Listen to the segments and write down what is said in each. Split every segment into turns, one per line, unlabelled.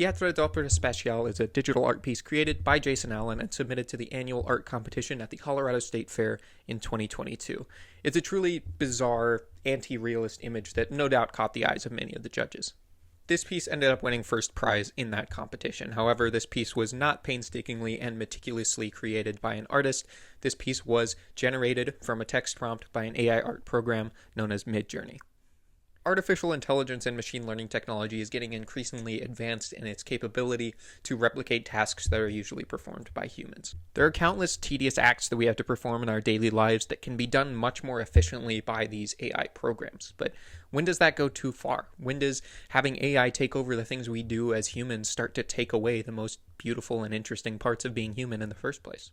Teatro d'Opera Speciale is a digital art piece created by Jason Allen and submitted to the annual art competition at the Colorado State Fair in 2022. It's a truly bizarre, anti-realist image that no doubt caught the eyes of many of the judges. This piece ended up winning first prize in that competition. However, this piece was not painstakingly and meticulously created by an artist. This piece was generated from a text prompt by an AI art program known as Midjourney. Artificial intelligence and machine learning technology is getting increasingly advanced in its capability to replicate tasks that are usually performed by humans. There are countless tedious acts that we have to perform in our daily lives that can be done much more efficiently by these AI programs. But when does that go too far? When does having AI take over the things we do as humans start to take away the most beautiful and interesting parts of being human in the first place?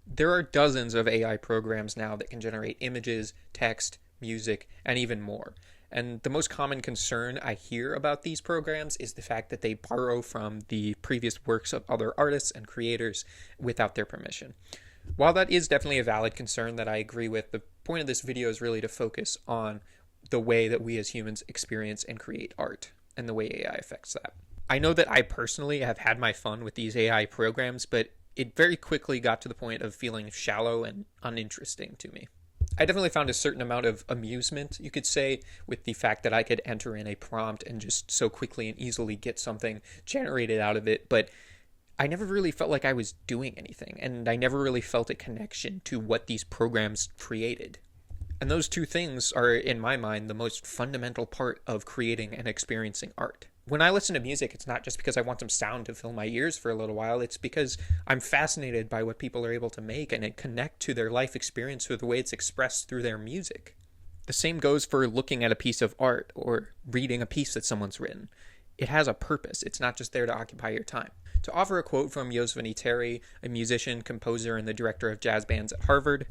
There are dozens of AI programs now that can generate images, text, music, and even more. And the most common concern I hear about these programs is the fact that they borrow from the previous works of other artists and creators without their permission. While that is definitely a valid concern that I agree with, the point of this video is really to focus on the way that we as humans experience and create art and the way AI affects that. I know that I personally have had my fun with these AI programs, but it very quickly got to the point of feeling shallow and uninteresting to me. I definitely found a certain amount of amusement, you could say, with the fact that I could enter in a prompt and just so quickly and easily get something generated out of it, but I never really felt like I was doing anything, and I never really felt a connection to what these programs created. And those two things are, in my mind, the most fundamental part of creating and experiencing art. When I listen to music, it's not just because I want some sound to fill my ears for a little while. It's because I'm fascinated by what people are able to make and connect to their life experience through the way it's expressed through their music. The same goes for looking at a piece of art or reading a piece that someone's written. It has a purpose. It's not just there to occupy your time. To offer a quote from Yosvani Terry, a musician, composer, and the director of jazz bands at Harvard,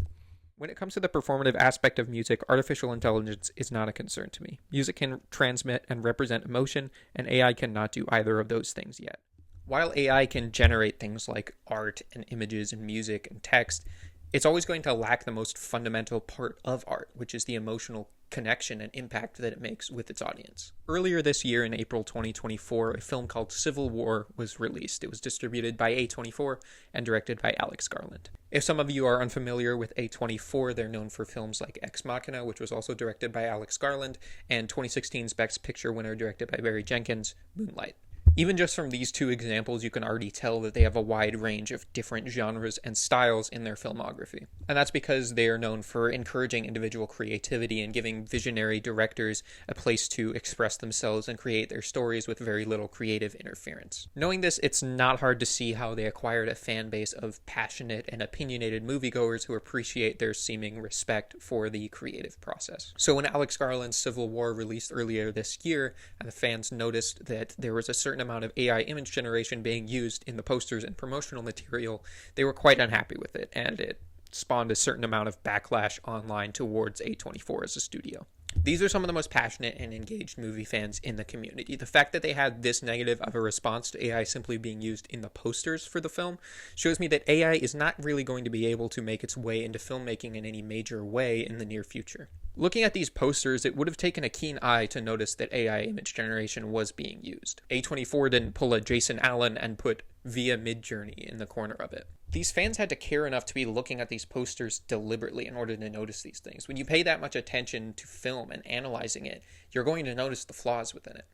"When it comes to the performative aspect of music, artificial intelligence is not a concern to me. Music can transmit and represent emotion, and AI cannot do either of those things yet." While AI can generate things like art and images and music and text, it's always going to lack the most fundamental part of art, which is the emotional connection and impact that it makes with its audience. Earlier this year, in April 2024, a film called Civil War was released. It was distributed by A24 and directed by Alex Garland. If some of you are unfamiliar with A24, they're known for films like Ex Machina, which was also directed by Alex Garland, and 2016's Best Picture winner directed by Barry Jenkins, Moonlight. Even just from these two examples, you can already tell that they have a wide range of different genres and styles in their filmography. And that's because they are known for encouraging individual creativity and giving visionary directors a place to express themselves and create their stories with very little creative interference. Knowing this, it's not hard to see how they acquired a fan base of passionate and opinionated moviegoers who appreciate their seeming respect for the creative process. So when Alex Garland's Civil War released earlier this year, and the fans noticed that there was a certain amount of AI image generation being used in the posters and promotional material, they were quite unhappy with it, and it spawned a certain amount of backlash online towards A24 as a studio. These are some of the most passionate and engaged movie fans in the community. The fact that they had this negative of a response to AI simply being used in the posters for the film shows me that AI is not really going to be able to make its way into filmmaking in any major way in the near future. Looking at these posters, it would have taken a keen eye to notice that AI image generation was being used. A24 didn't pull a Jason Allen and put via Midjourney in the corner of it. These fans had to care enough to be looking at these posters deliberately in order to notice these things. When you pay that much attention to film and analyzing it, you're going to notice the flaws within it.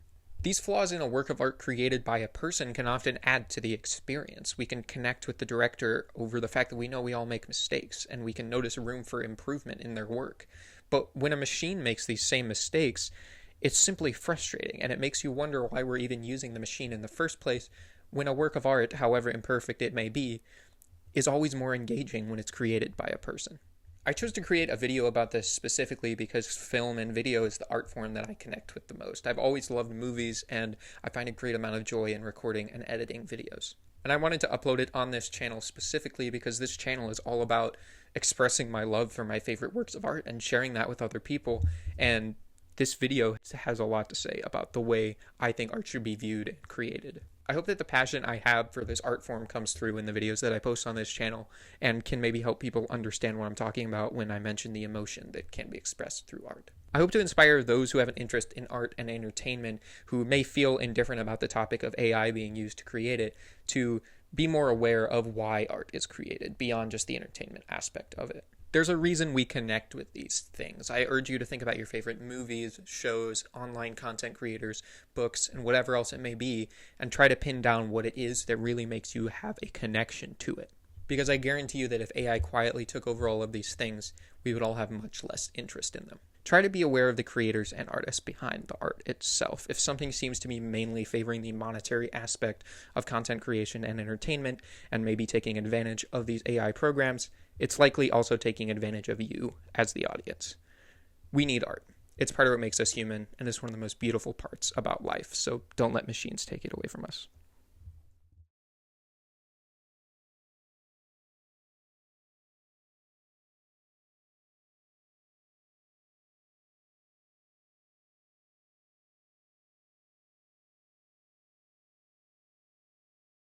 These flaws in a work of art created by a person can often add to the experience. We can connect with the director over the fact that we know we all make mistakes, and we can notice room for improvement in their work. But when a machine makes these same mistakes, it's simply frustrating, and it makes you wonder why we're even using the machine in the first place, when a work of art, however imperfect it may be, is always more engaging when it's created by a person. I chose to create a video about this specifically because film and video is the art form that I connect with the most. I've always loved movies, and I find a great amount of joy in recording and editing videos. And I wanted to upload it on this channel specifically because this channel is all about expressing my love for my favorite works of art and sharing that with other people. And this video has a lot to say about the way I think art should be viewed and created. I hope that the passion I have for this art form comes through in the videos that I post on this channel and can maybe help people understand what I'm talking about when I mention the emotion that can be expressed through art. I hope to inspire those who have an interest in art and entertainment, who may feel indifferent about the topic of AI being used to create it, to be more aware of why art is created beyond just the entertainment aspect of it. There's a reason we connect with these things. I urge you to think about your favorite movies, shows, online content creators, books, and whatever else it may be, and try to pin down what it is that really makes you have a connection to it. Because I guarantee you that if AI quietly took over all of these things, we would all have much less interest in them. Try to be aware of the creators and artists behind the art itself. If something seems to be mainly favoring the monetary aspect of content creation and entertainment, and maybe taking advantage of these AI programs, it's likely also taking advantage of you as the audience. We need art. It's part of what makes us human, and it's one of the most beautiful parts about life, so don't let machines take it away from us.